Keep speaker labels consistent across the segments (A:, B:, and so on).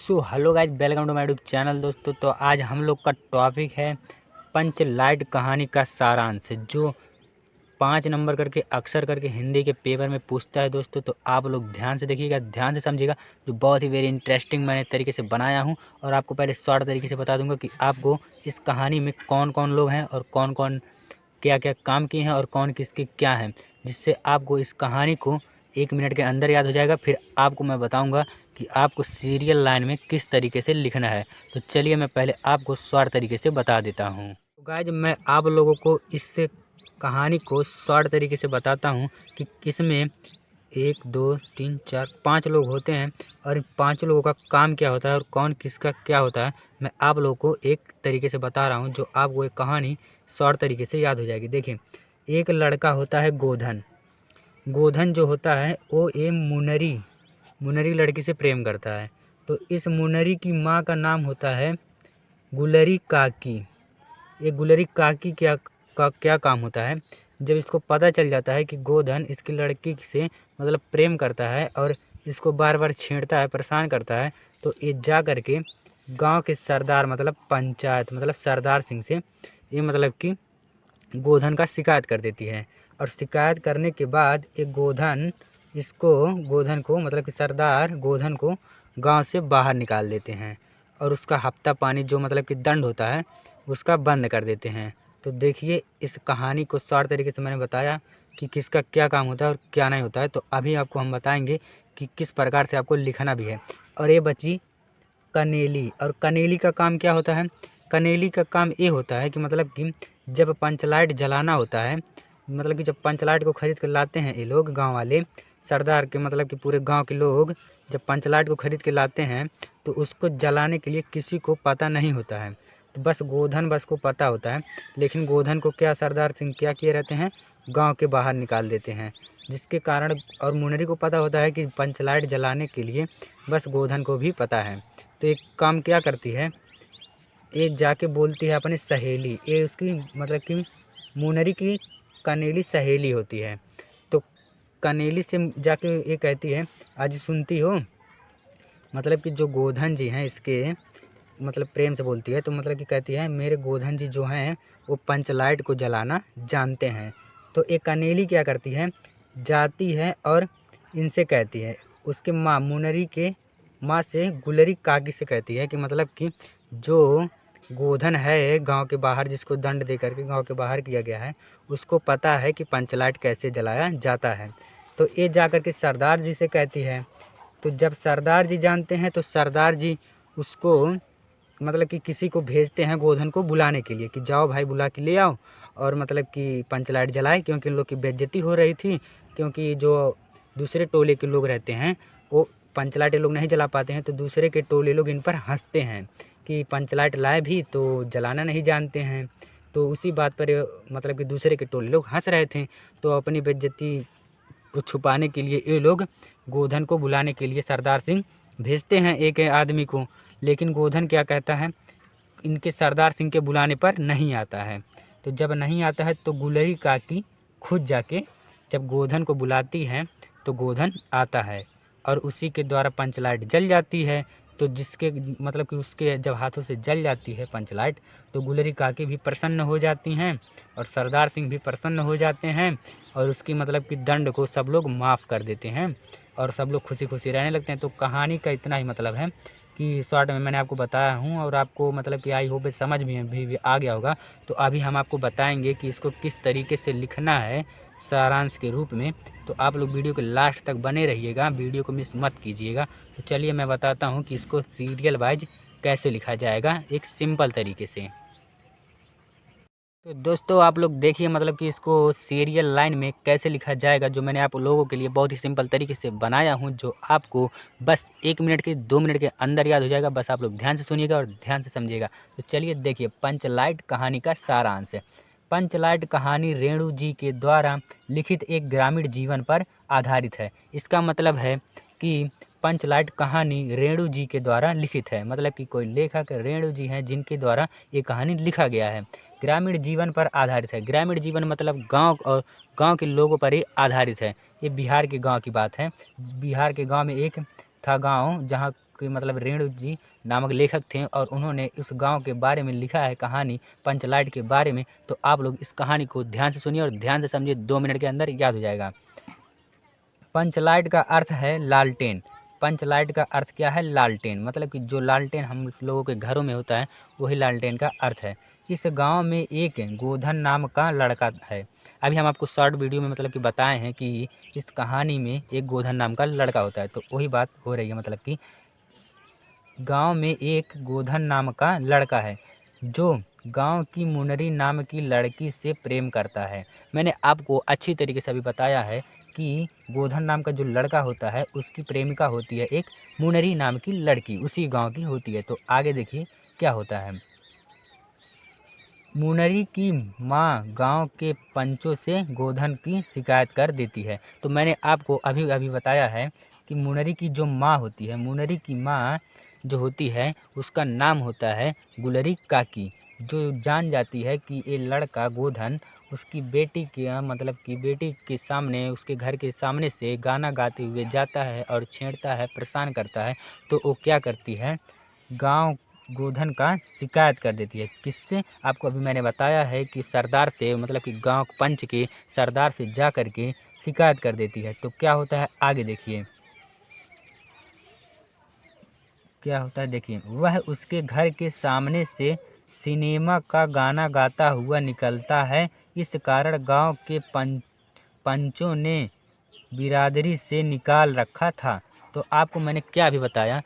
A: Hello guys, welcome to my YouTube channel. दोस्तों, तो आज हम लोग का टॉपिक है पंचलाइट कहानी का सारांश, जो 5 नंबर करके अक्सर करके हिंदी के पेपर में पूछता है। दोस्तों, तो आप लोग ध्यान से देखिएगा, ध्यान से समझिएगा। जो बहुत ही वेरी इंटरेस्टिंग मैंने तरीके से बनाया हूँ, और आपको पहले शॉर्ट तरीके से बता दूंगा कि आपको इस कहानी में कौन कौन लोग हैं और कौन कौन क्या क्या काम किए हैं और कौन किसके क्या हैं, जिससे आपको इस कहानी को 1 मिनट के अंदर याद हो जाएगा। फिर आपको मैं बताऊंगा कि आपको सीरियल लाइन में किस तरीके से लिखना है। तो चलिए मैं पहले आपको शॉर्ट तरीके से बता देता हूँ। तो गाइज, मैं आप लोगों को इससे कहानी को शॉर्ट तरीके से बताता हूँ कि किसमें 1 2 3 4 5 लोग होते हैं, और 5 लोगों का काम क्या होता है और कौन किसका क्या होता है। मैं आप लोगों को एक तरीके से बता रहा हूँ, जो आपको एक कहानी शॉर्ट तरीके से याद हो जाएगी। देखिए, एक लड़का होता है गोधन। गोधन जो होता है वो मुनरी लड़की से प्रेम करता है। तो इस मुनरी की माँ का नाम होता है गुलरी काकी। ये गुलरी काकी क्या काम होता है, जब इसको पता चल जाता है कि गोधन इसकी लड़की से मतलब प्रेम करता है और इसको बार बार छेड़ता है, परेशान करता है, तो ये जा करके गांव के सरदार मतलब पंचायत मतलब सरदार सिंह से ये मतलब कि गोधन का शिकायत कर देती है। और शिकायत करने के बाद एक गोधन को मतलब कि सरदार गोधन को गांव से बाहर निकाल देते हैं, और उसका हफ्ता पानी जो मतलब कि दंड होता है उसका बंद कर देते हैं। तो देखिए, इस कहानी को शॉर्ट तरीके से मैंने बताया कि किसका क्या काम होता है और क्या नहीं होता है। तो अभी आपको हम बताएंगे कि किस प्रकार से आपको लिखना भी है। और ये बची कनेली, और कनेली का काम क्या होता है। कनेली का काम ये होता है कि मतलब कि जब पंचलाइट जलाना होता है, मतलब कि जब पंचलाइट को खरीद कर लाते हैं ये लोग गांव वाले सरदार के मतलब कि पूरे गांव के लोग जब पंचलाइट को खरीद के लाते हैं, तो उसको जलाने के लिए किसी को पता नहीं होता है। तो बस गोधन को पता होता है। लेकिन गोधन को क्या सरदार सिंह क्या किए रहते हैं, गांव के बाहर निकाल देते हैं, जिसके कारण और मुनरी को पता होता है कि पंचलाइट जलाने के लिए बस गोधन को भी पता है। तो एक काम क्या करती है, ये जाके बोलती है अपनी सहेली, ये उसकी मतलब कि मुनरी की कनेली सहेली होती है। तो कनेली से जाके ये कहती है, आज सुनती हो, मतलब कि जो गोधन जी हैं इसके मतलब प्रेम से बोलती है। तो मतलब कि कहती है, मेरे गोधन जी जो हैं वो पंचलाइट को जलाना जानते हैं। तो एक कनेली क्या करती है, जाती है और इनसे कहती है, उसके माँ मुनरी के माँ से गुलरी काकी से कहती है कि मतलब कि जो गोधन है गांव के बाहर, जिसको दंड दे करके गांव के बाहर किया गया है, उसको पता है कि पंचलाइट कैसे जलाया जाता है। तो ये जा कर के सरदार जी से कहती है। तो जब सरदार जी जानते हैं तो सरदार जी उसको मतलब कि किसी को भेजते हैं गोधन को बुलाने के लिए कि जाओ भाई बुला के ले आओ, और मतलब कि पंचलाइट जलाए, क्योंकि इन लोग की बेइज्जती हो रही थी। क्योंकि जो दूसरे टोले के लोग रहते हैं वो पंचलाइट लोग नहीं जला पाते हैं, तो दूसरे के टोले लोग इन पर हंसते हैं कि पंचलाइट लाए भी तो जलाना नहीं जानते हैं। तो उसी बात पर मतलब कि दूसरे के टोले लोग हंस रहे थे। तो अपनी बेइज्जती को छुपाने के लिए ये लोग गोधन को बुलाने के लिए सरदार सिंह भेजते हैं एक आदमी को। लेकिन गोधन क्या कहता है, इनके सरदार सिंह के बुलाने पर नहीं आता है। तो जब नहीं आता है तो गुलरी काकी खुद जाके जब गोधन को बुलाती है तो गोधन आता है, और उसी के द्वारा पंचलाइट जल जाती है। तो जिसके मतलब कि उसके जब हाथों से जल जाती है पंचलाइट, तो गुलरी काकी भी प्रसन्न हो जाती हैं और सरदार सिंह भी प्रसन्न हो जाते हैं, और उसकी मतलब कि दंड को सब लोग माफ़ कर देते हैं और सब लोग खुशी खुशी रहने लगते हैं। तो कहानी का इतना ही मतलब है कि शॉर्ट में मैंने आपको बताया हूँ, और आपको मतलब कि आई होप समझ में भी आ गया होगा। तो अभी हम आपको बताएंगे कि इसको किस तरीके से लिखना है सारांश के रूप में। तो आप लोग वीडियो के लास्ट तक बने रहिएगा, वीडियो को मिस मत कीजिएगा। तो चलिए मैं बताता हूँ कि इसको सीरियल वाइज कैसे लिखा जाएगा एक सिंपल तरीके से। तो दोस्तों, आप लोग देखिए मतलब कि इसको सीरियल लाइन में कैसे लिखा जाएगा, जो मैंने आप लोगों के लिए बहुत ही सिंपल तरीके से बनाया हूं, जो आपको बस 1 मिनट के 2 मिनट के अंदर याद हो जाएगा। बस आप लोग ध्यान से सुनिएगा और ध्यान से समझिएगा। तो चलिए देखिए, पंचलाइट कहानी का सारांश है। पंचलाइट कहानी रेणु जी के द्वारा लिखित एक ग्रामीण जीवन पर आधारित है। इसका मतलब है कि पंचलाइट कहानी रेणु जी के द्वारा लिखित है, मतलब कि कोई लेखक रेणु जी हैं जिनके द्वारा ये कहानी लिखा गया है। ग्रामीण जीवन पर आधारित है। ग्रामीण जीवन मतलब गांव और गांव के लोगों पर ही आधारित है। ये बिहार के गांव की बात है। बिहार के गांव में एक था गांव जहां के मतलब रेणु जी नामक लेखक थे और उन्होंने उस गांव के बारे में लिखा है कहानी पंचलाइट के बारे में। तो आप लोग इस कहानी को ध्यान से सुनिए और ध्यान से समझिए, 2 मिनट के अंदर याद हो जाएगा। पंचलाइट का अर्थ है लालटेन। पंचलाइट का अर्थ क्या है? लालटेन। मतलब कि जो लालटेन हम लोगों के घरों में होता है वही लालटेन का अर्थ है। इस गांव में एक गोधन नाम का लड़का है। अभी हम आपको शॉर्ट वीडियो में मतलब कि बताए हैं कि इस कहानी में एक गोधन नाम का लड़का होता है, तो वही बात हो रही है। मतलब कि गांव में एक गोधन नाम का लड़का है जो गांव की मुनरी नाम की लड़की से प्रेम करता है। मैंने आपको अच्छी तरीके से अभी बताया है कि गोधन नाम का जो लड़का होता है उसकी प्रेमिका होती है एक मुनरी नाम की लड़की, उसी गांव की होती है। तो आगे देखिए क्या होता है। मुनरी की माँ गांव के पंचों से गोधन की शिकायत कर देती है। तो मैंने आपको अभी अभी बताया है कि मुनरी की जो माँ होती है, मुनरी की माँ जो होती है उसका नाम होता है गुलरी काकी, जो जान जाती है कि ये लड़का गोधन उसकी बेटी के मतलब कि बेटी के सामने, उसके घर के सामने से गाना गाते हुए जाता है और छेड़ता है, परेशान करता है। तो वो क्या करती है, गांव गोधन का शिकायत कर देती है। किससे? आपको अभी मैंने बताया है कि सरदार से, मतलब कि गांव पंच के सरदार से जा कर के शिकायत कर देती है। तो क्या होता है आगे देखिए, क्या होता है देखिए। वह उसके घर के सामने से सिनेमा का गाना गाता हुआ निकलता है। इस कारण गांव के पंचों ने बिरादरी से निकाल रखा था। तो आपको मैंने क्या भी बताया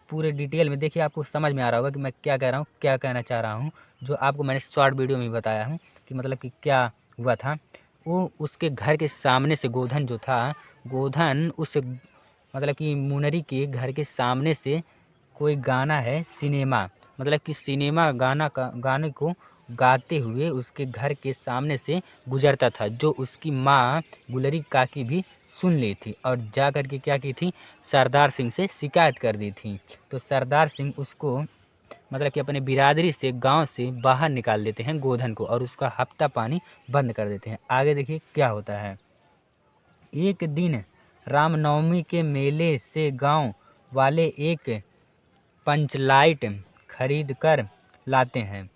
A: पूरे डिटेल में, देखिए आपको समझ में आ रहा होगा कि मैं क्या कह रहा हूँ, क्या कहना चाह रहा हूँ। जो आपको मैंने शॉर्ट वीडियो में बताया हूँ कि मतलब कि क्या हुआ था। वो उसके घर के सामने से गोधन जो था, गोधन उस मतलब कि मुनरी के घर के सामने से कोई गाना है सिनेमा, मतलब कि सिनेमा गाने को गाते हुए उसके घर के सामने से गुजरता था, जो उसकी माँ गुलरी काकी भी सुन ली थी और जा कर के क्या की थी, सरदार सिंह से शिकायत कर दी थी। तो सरदार सिंह उसको मतलब कि अपने बिरादरी से, गांव से बाहर निकाल देते हैं गोधन को और उसका हफ्ता पानी बंद कर देते हैं। आगे देखिए क्या होता है। एक दिन रामनवमी के मेले से गांव वाले एक पंचलाइट खरीद कर लाते हैं।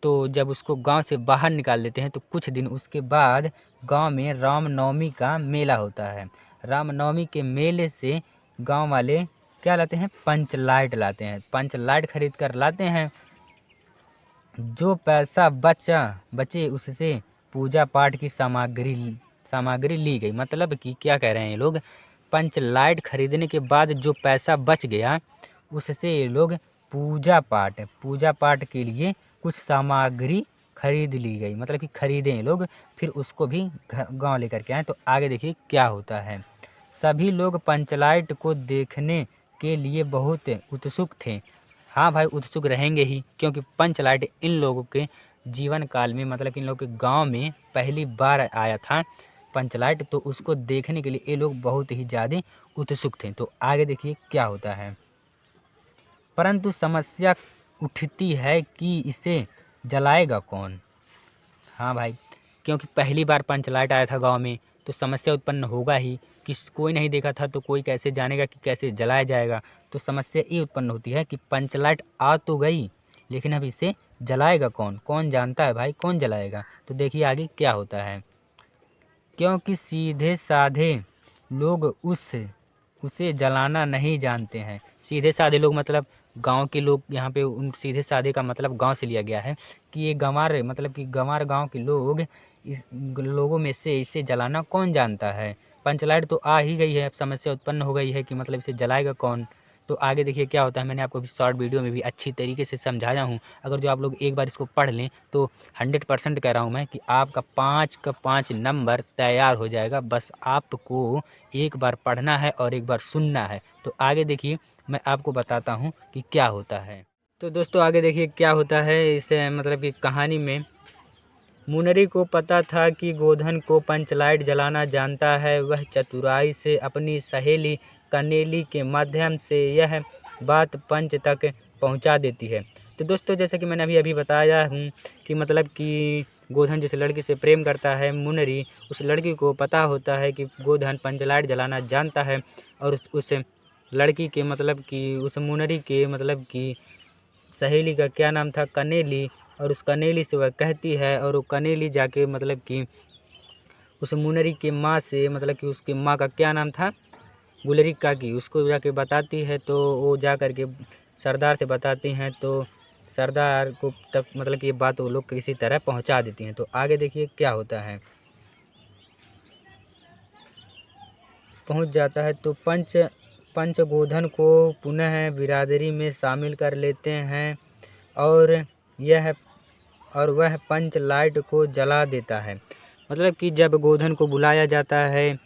A: तो जब उसको गांव से बाहर निकाल देते हैं तो कुछ दिन उसके बाद गांव में रामनवमी का मेला होता है। रामनवमी के मेले से गांव वाले क्या लाते हैं, पंचलाइट लाते हैं। पंचलाइट खरीद कर लाते हैं। जो पैसा बचे उससे पूजा पाठ की सामग्री ली गई। मतलब कि क्या कह रहे हैं ये लोग, पंचलाइट खरीदने के बाद जो पैसा बच गया उससे ये लोग पूजा पाठ के लिए कुछ सामग्री खरीद ली गई। मतलब कि खरीदे ये लोग, फिर उसको भी गांव लेकर के आए। तो आगे देखिए क्या होता है। सभी लोग पंचलाइट को देखने के लिए बहुत उत्सुक थे। हाँ भाई, उत्सुक रहेंगे ही, क्योंकि पंचलाइट इन लोगों के जीवन काल में, मतलब कि इन लोगों के गांव में पहली बार आया था पंचलाइट। तो उसको देखने के लिए ये लोग बहुत ही ज़्यादा उत्सुक थे। तो आगे देखिए क्या होता है। परंतु समस्या उठती है कि इसे जलाएगा कौन। हाँ भाई, क्योंकि पहली बार पंचलाइट आया था गांव में तो समस्या उत्पन्न होगा ही कि कोई नहीं देखा था तो कोई कैसे जानेगा कि कैसे जलाया जाएगा। तो समस्या ये उत्पन्न होती है कि पंचलाइट आ तो गई, लेकिन अब इसे जलाएगा कौन, कौन जानता है भाई, कौन जलाएगा। तो देखिए आगे क्या होता है। क्योंकि सीधे साधे लोग उसे जलाना नहीं जानते हैं। सीधे साधे लोग मतलब गांव के लोग, यहाँ पे उन सीधे साधे का मतलब गांव से लिया गया है कि ये गंवार, मतलब कि गंवार गांव के लोग, इस लोगों में से इसे जलाना कौन जानता है। पंचलाइट तो आ ही गई है, अब समस्या उत्पन्न हो गई है कि मतलब इसे जलाएगा कौन। तो आगे देखिए क्या होता है। मैंने आपको अभी शॉर्ट वीडियो में भी अच्छी तरीके से समझाया हूँ। अगर जो आप लोग एक बार इसको पढ़ लें तो 100% कह रहा हूँ मैं कि आपका 5 का 5 नंबर तैयार हो जाएगा। बस आपको एक बार पढ़ना है और एक बार सुनना है। तो आगे देखिए मैं आपको बताता हूँ कि क्या होता है। तो दोस्तों आगे देखिए क्या होता है इस मतलब कि कहानी में। मुनरी को पता था कि गोधन को पंचलाइट जलाना जानता है। वह चतुराई से अपनी सहेली कनेली के माध्यम से यह बात पंच तक पहुंचा देती है। तो दोस्तों जैसे कि मैंने अभी बताया हूँ कि मतलब कि गोधन जिस लड़की से प्रेम करता है मुनरी, उस लड़की को पता होता है कि गोधन पंचलाइट जलाना जानता है और उस लड़की के मतलब कि उस मुनरी के मतलब कि सहेली का क्या नाम था, कनेली। और उस कनेली से वह कहती है, और वो कनेली जाके मतलब कि उस मुनरी के माँ से मतलब कि उसकी माँ का क्या नाम था, गुलरी काकी, उसको जाके बताती है। तो वो जा कर के सरदार से बताती हैं, तो सरदार को तक मतलब कि ये बात वो लोग किसी तरह पहुंचा देती हैं। तो आगे देखिए क्या होता है। पहुंच जाता है तो पंचगोधन को पुनः बिरादरी में शामिल कर लेते हैं, और यह और वह पंच लाइट को जला देता है। मतलब कि जब गोधन को बुलाया जाता है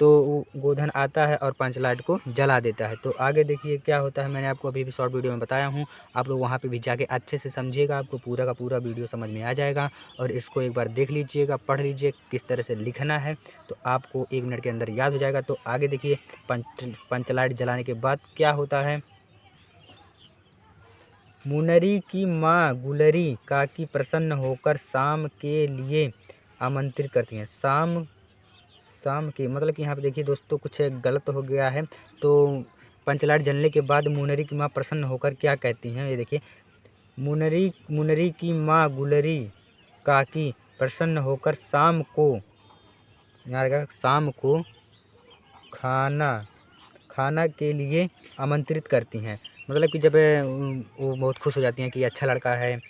A: तो वो गोधन आता है और पंच लाइट को जला देता है। तो आगे देखिए क्या होता है। मैंने आपको अभी भी शॉर्ट वीडियो में बताया हूँ, आप लोग वहाँ पे भी जाके अच्छे से समझिएगा, आपको पूरा का पूरा वीडियो समझ में आ जाएगा। और इसको एक बार देख लीजिएगा, पढ़ लीजिए किस तरह से लिखना है, तो आपको 1 मिनट के अंदर याद हो जाएगा। तो आगे देखिए पंच लाइट जलाने के बाद क्या होता है। मुनरी की माँ गुलरी काकी प्रसन्न होकर शाम के लिए आमंत्रित करती हैं। शाम के मतलब कि यहाँ पे देखिए दोस्तों कुछ गलत हो गया है। तो पंचलाइट जलने के बाद मुनरी की माँ प्रसन्न होकर क्या कहती हैं, ये देखिए। मुनरी की माँ गुलरी काकी प्रसन्न होकर शाम को खाना के लिए आमंत्रित करती हैं। मतलब कि जब वो बहुत खुश हो जाती हैं कि अच्छा लड़का है,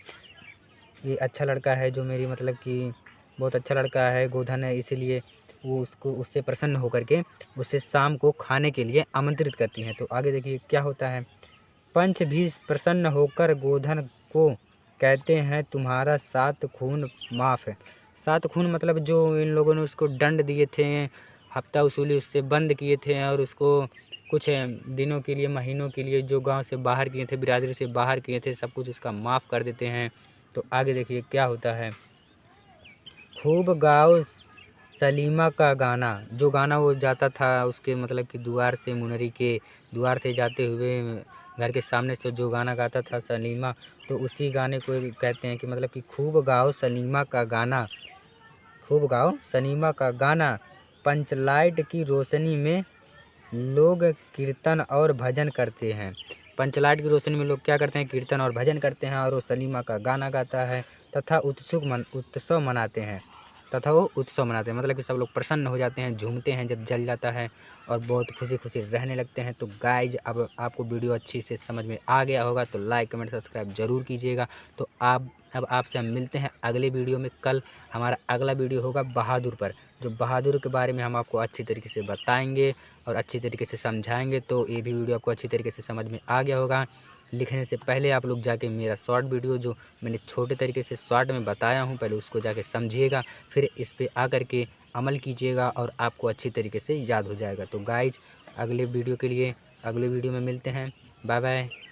A: ये अच्छा लड़का है जो मेरी मतलब कि बहुत अच्छा लड़का है गोधन है, इसीलिए वो उससे प्रसन्न होकर के उसे शाम को खाने के लिए आमंत्रित करती हैं। तो आगे देखिए क्या होता है। पंच भी प्रसन्न होकर गोधन को कहते हैं तुम्हारा 7 खून माफ़ है। 7 खून मतलब जो इन लोगों ने उसको दंड दिए थे, हफ्ता वसूली उससे बंद किए थे, और उसको कुछ दिनों के लिए, महीनों के लिए जो गांव से बाहर किए थे, बिरादरी से बाहर किए थे, सब कुछ उसका माफ़ कर देते हैं। तो आगे देखिए क्या होता है। खूब गाओ सलीमा का गाना, जो गाना वो जाता था उसके मतलब कि द्वार से, मुनरी के द्वार से जाते हुए घर के सामने से जो गाना गाता था सलीमा, तो उसी गाने को कहते हैं कि मतलब कि खूब गाओ सलीमा का गाना, खूब गाओ सलीमा का गाना। पंचलाइट की रोशनी में लोग कीर्तन और भजन करते हैं। पंचलाइट की रोशनी में लोग क्या करते हैं, कीर्तन और भजन करते हैं, और वो सलीमा का गाना गाता है तथा उत्सव मनाते हैं। मतलब कि सब लोग प्रसन्न हो जाते हैं, झूमते हैं जब जल जाता है, और बहुत खुशी खुशी रहने लगते हैं। तो गाइज अब आपको वीडियो अच्छी से समझ में आ गया होगा, तो लाइक कमेंट सब्सक्राइब जरूर कीजिएगा। तो अब आपसे हम मिलते हैं अगले वीडियो में। कल हमारा अगला वीडियो होगा बहादुर पर, जो बहादुर के बारे में हम आपको अच्छी तरीके से बताएंगे और अच्छी तरीके से समझाएंगे। तो ये भी वीडियो आपको अच्छी तरीके से समझ में आ गया होगा। लिखने से पहले आप लोग जाके मेरा शॉर्ट वीडियो जो मैंने छोटे तरीके से शॉर्ट में बताया हूँ, पहले उसको जाके समझिएगा, फिर इस पे आकर के अमल कीजिएगा, और आपको अच्छी तरीके से याद हो जाएगा। तो गाइज अगले वीडियो में मिलते हैं। Bye bye.